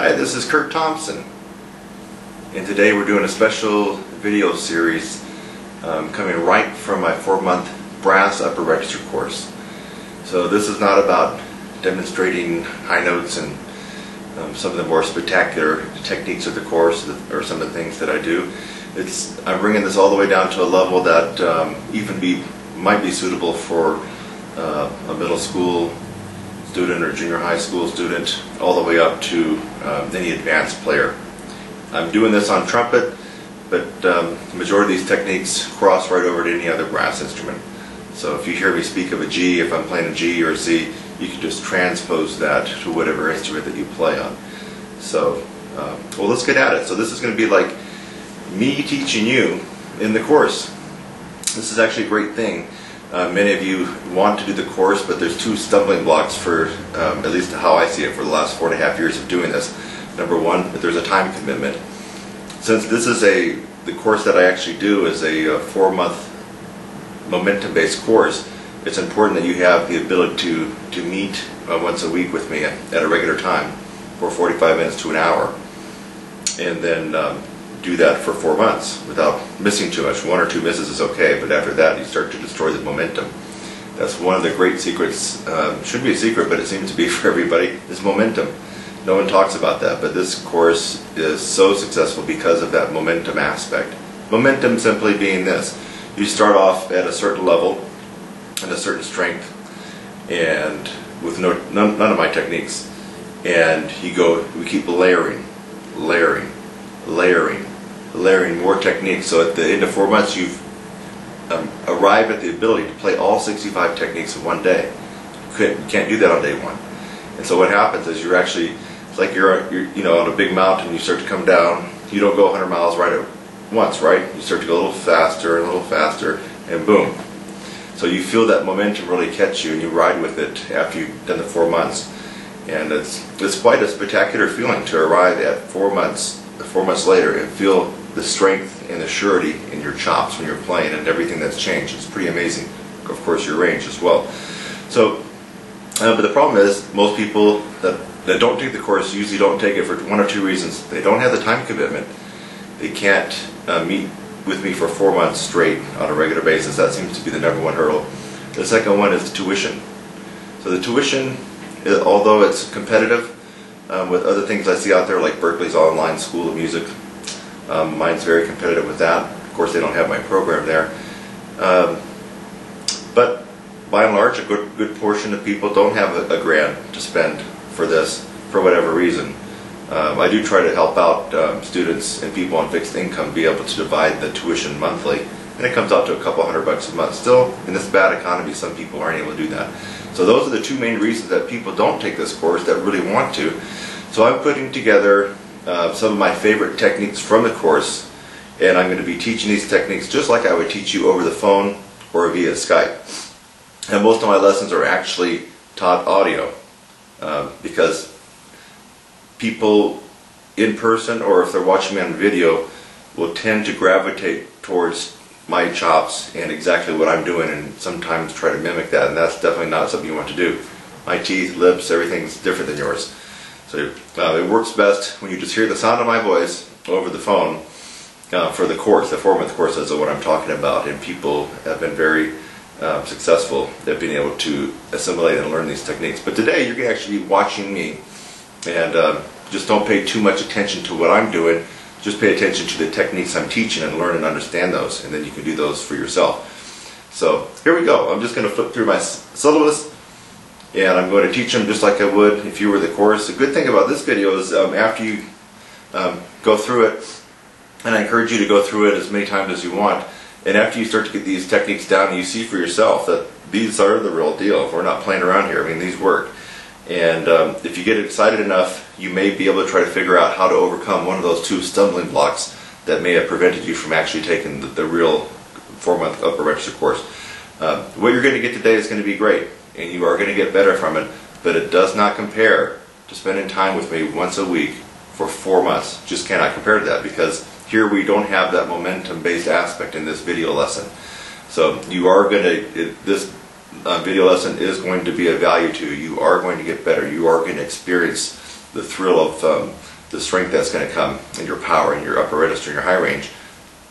Hi, this is Kurt Thompson, and today we're doing a special video series coming right from my 4-month brass upper register course. So this is not about demonstrating high notes and some of the more spectacular techniques of the course or some of the things that I do. I'm bringing this all the way down to a level that might be suitable for a middle school student or junior high school student, all the way up to any advanced player. I'm doing this on trumpet, but the majority of these techniques cross right over to any other brass instrument. So if you hear me speak of a G, if I'm playing a G or a C, you can just transpose that to whatever instrument that you play on. So, well, let's get at it. So this is going to be like me teaching you in the course. This is actually a great thing. Many of you want to do the course, but there's two stumbling blocks for, at least how I see it, for the last 4.5 years of doing this. Number one, there's a time commitment. Since this is the course that I actually do is a 4-month momentum-based course, it's important that you have the ability to meet once a week with me at a regular time for 45 minutes to an hour, and then do that for 4 months without missing too much. 1 or 2 misses is okay, but after that you start to destroy the momentum. That's one of the great secrets, shouldn't be a secret, but it seems to be for everybody, is momentum. No one talks about that, but this course is so successful because of that momentum aspect. Momentum simply being this: you start off at a certain level and a certain strength, and with none of my techniques, and we keep layering more techniques. So at the end of 4 months, you've arrived at the ability to play all 65 techniques in one day. You can't do that on day one. And so what happens is it's like you're on a big mountain. You start to come down. You don't go 100 miles right at once, right? You start to go a little faster, and boom. So you feel that momentum really catch you, and you ride with it after you've done the 4 months. And it's quite a spectacular feeling to arrive at 4 months later and feel the strength and the surety in your chops when you're playing, and everything that's changed. It's pretty amazing. Of course, your range as well. So, but the problem is, most people that don't take the course usually don't take it for 1 or 2 reasons. They don't have the time commitment. They can't meet with me for 4 months straight on a regular basis. That seems to be the #1 hurdle. The second one is the tuition. So the tuition, although it's competitive with other things I see out there, like Berkeley's online school of music, mine's very competitive with that. Of course, they don't have my program there. But by and large, a good portion of people don't have a grand to spend for this for whatever reason. I do try to help out students and people on fixed income be able to divide the tuition monthly, and it comes out to a couple $100 a month. Still, in this bad economy, some people aren't able to do that. So those are the two main reasons that people don't take this course that really want to. So I'm putting together some of my favorite techniques from the course, and I'm going to be teaching these techniques just like I would teach you over the phone or via Skype. And most of my lessons are actually taught audio because people in person, or if they're watching me on video, will tend to gravitate towards my chops and exactly what I'm doing, and sometimes try to mimic that, and that's definitely not something you want to do. My teeth, lips, everything's different than yours. So it works best when you just hear the sound of my voice over the phone for the course. The 4-month course is what I'm talking about, and people have been very successful at being able to assimilate and learn these techniques. But today you're going to actually be watching me, and just don't pay too much attention to what I'm doing. Just pay attention to the techniques I'm teaching and learn and understand those, and then you can do those for yourself. So here we go. I'm just going to flip through my syllabus, and I'm going to teach them just like I would if you were the course. The good thing about this video is after you go through it, and I encourage you to go through it as many times as you want, and after you start to get these techniques down and you see for yourself that these are the real deal. We're not playing around here. I mean, these work. And if you get excited enough, you may be able to try to figure out how to overcome one of those 2 stumbling blocks that may have prevented you from actually taking the real 4-month upper register course. What you're going to get today is going to be great, and you are going to get better from it, but it does not compare to spending time with me once a week for 4 months. Just cannot compare to that, because here we don't have that momentum-based aspect in this video lesson. So you are going to, this video lesson is going to be of value to you. You are going to get better. You are going to experience the thrill of the strength that's going to come in your power, in your upper register, in your high range.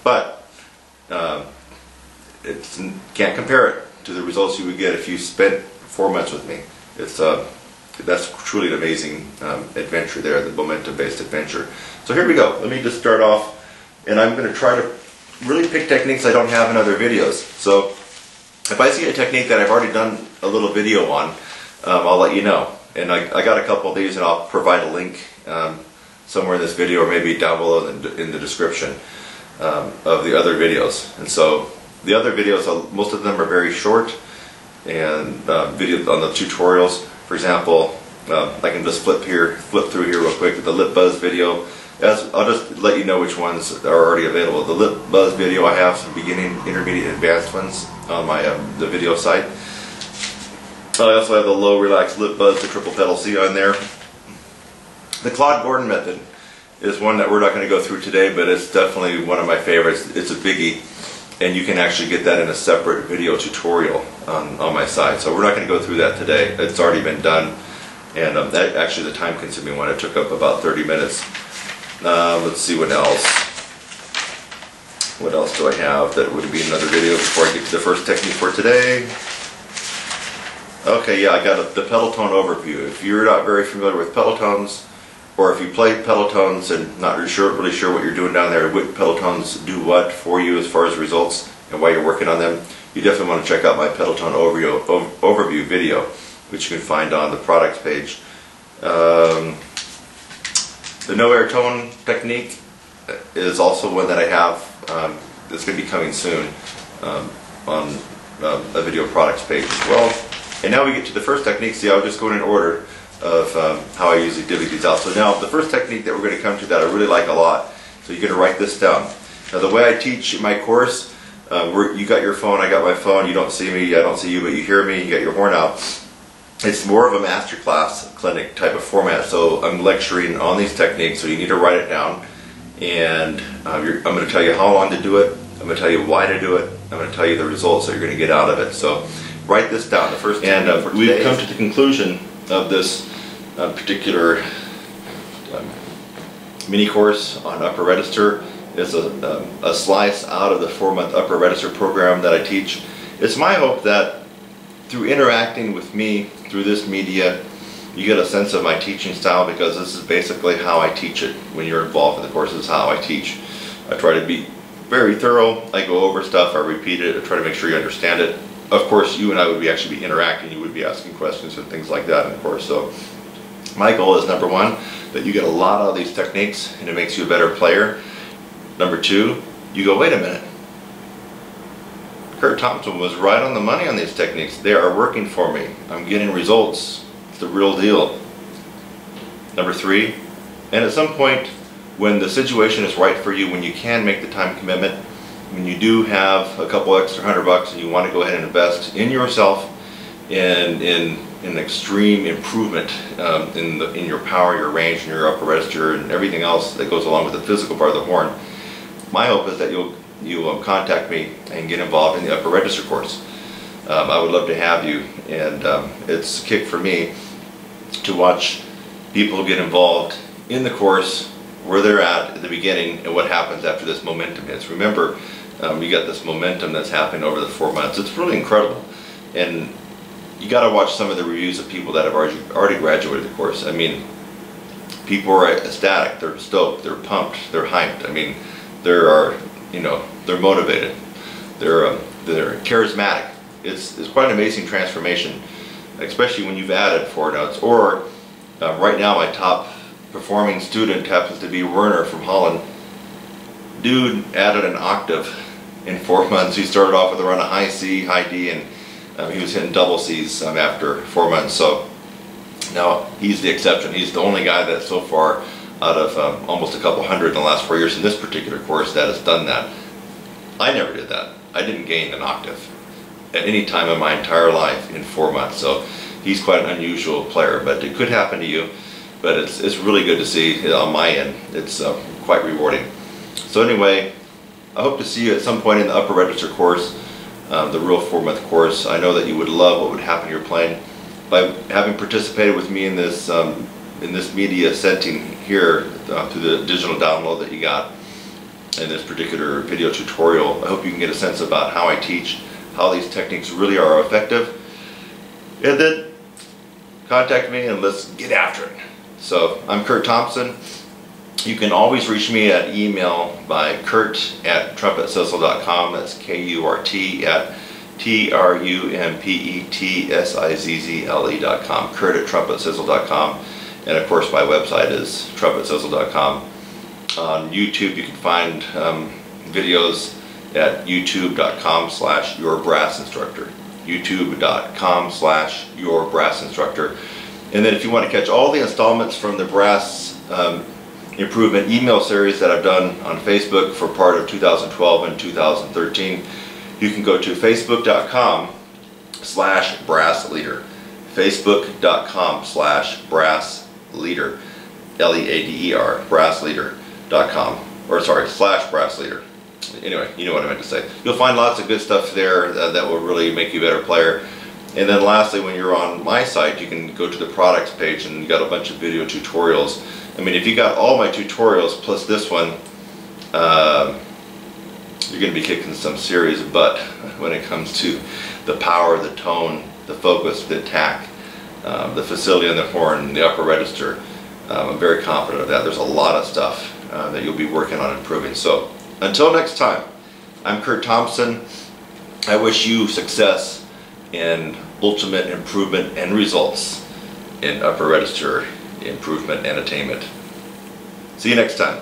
But can't compare it to the results you would get if you spent 4 months with me. That's truly an amazing adventure there, the momentum-based adventure. So here we go. Let me just start off, and I'm going to try to really pick techniques I don't have in other videos. So if I see a technique that I've already done a little video on, I'll let you know. And I got a couple of these, and I'll provide a link somewhere in this video, or maybe down below in the description of the other videos. And so the other videos, most of them are very short, and videos on the tutorials. For example, I can just flip through here real quick with the lip buzz video. I'll just let you know which ones are already available. The lip buzz video, I have some beginning, intermediate, advanced ones on my the video site. I also have the low relaxed lip buzz, the triple pedal C on there. The Claude Gordon method is one that we're not going to go through today, but it's definitely one of my favorites. It's a biggie, and you can actually get that in a separate video tutorial on my site. So we're not going to go through that today. It's already been done, and that actually the time-consuming one. It took up about 30 minutes. Let's see what else. What else do I have that would be another video before I get to the first technique for today? Okay, yeah, I got the pedal tone overview. If you're not very familiar with pedal tones, or if you play pedal tones and not really sure what you're doing down there, what pedal tones do what for you as far as results and why you're working on them, you definitely want to check out my pedal tone overview video, which you can find on the products page. The no air tone technique is also one that I have that's going to be coming soon on a video products page as well. And now we get to the first technique. See, I'll just go in order of how I usually divvy these out. So now the first technique that we're going to come to that I really like a lot, so you're going to write this down. Now the way I teach my course, you got your phone, I got my phone, you don't see me, I don't see you, but you hear me, you got your horn out. It's more of a masterclass clinic type of format, so I'm lecturing on these techniques, so you need to write it down. And I'm going to tell you how long to do it, I'm going to tell you why to do it, I'm going to tell you the results that you're going to get out of it. So write this down. The first technique for today. We've come to the conclusion of this particular mini course on upper register. It's a slice out of the 4-month upper register program that I teach. It's my hope that through interacting with me through this media, you get a sense of my teaching style, because this is basically how I teach it. When you're involved in the course, this is how I teach. I try to be very thorough. I go over stuff, I repeat it, I try to make sure you understand it. Of course, you and I would actually be interacting, you would be asking questions and things like that in the course. So my goal is, number one, that you get a lot of these techniques and it makes you a better player. Number two, you go, wait a minute, Kurt Thompson was right on the money on these techniques. They are working for me. I'm getting results. It's the real deal. Number three, and at some point when the situation is right for you, when you can make the time commitment, when you do have a couple extra $100 and you want to go ahead and invest in yourself and in extreme improvement in your power, your range, and your upper register, and everything else that goes along with the physical part of the horn, my hope is that you'll contact me and get involved in the upper register course. I would love to have you, and it's a kick for me to watch people get involved in the course, where they're at the beginning, and what happens after this momentum hits. Remember, you got this momentum that's happening over the 4 months. It's really incredible, and you got to watch some of the reviews of people that have already graduated the course. I mean, people are ecstatic, they're stoked, they're pumped, they're hyped. I mean, they're motivated, they're charismatic. It's quite an amazing transformation, especially when you've added 4 notes. Or right now, my top performing student happens to be Werner from Holland. Dude added an octave in 4 months. He started off with around a high C, high D, and he was hitting double C's after 4 months. So now he's the exception. He's the only guy that so far, out of almost a couple hundred in the last 4 years in this particular course, that has done that. I never did that. I didn't gain an octave at any time in my entire life in 4 months. So he's quite an unusual player, but it could happen to you. But it's really good to see on my end. It's quite rewarding. So anyway, I hope to see you at some point in the upper register course, the real 4-month course. I know that you would love what would happen to your playing. By having participated with me in this media setting here, through the digital download that you got in this particular video tutorial. I hope you can get a sense about how I teach, how these techniques really are effective, and then contact me and let's get after it. So I'm Kurt Thompson. You can always reach me at email by kurt@trumpetsizzle.com. That's KURT@TRUMPETSIZZLE.com. Kurt@trumpetsizzle.com. And of course my website is TRUMPETSIZZLE.com. On YouTube you can find videos at youtube.com/yourbrassinstructor. youtube.com/yourbrassinstructor. And then if you want to catch all the installments from the brass improvement email series that I've done on Facebook for part of 2012 and 2013, you can go to facebook.com/brassleader. facebook.com/brassleader. LEADER, brassleader.com, or sorry, /brassleader. Anyway, you know what I meant to say. You'll find lots of good stuff there that will really make you a better player. And then lastly, when you're on my site, you can go to the products page and you got a bunch of video tutorials. I mean, if you got all my tutorials plus this one, you're going to be kicking some serious butt when it comes to the power, the tone, the focus, the attack, the facility on the horn, the upper register. I'm very confident of that. There's a lot of stuff that you'll be working on improving. So until next time, I'm Kurt Thompson. I wish you success in ultimate improvement and results in upper register improvement and attainment. See you next time.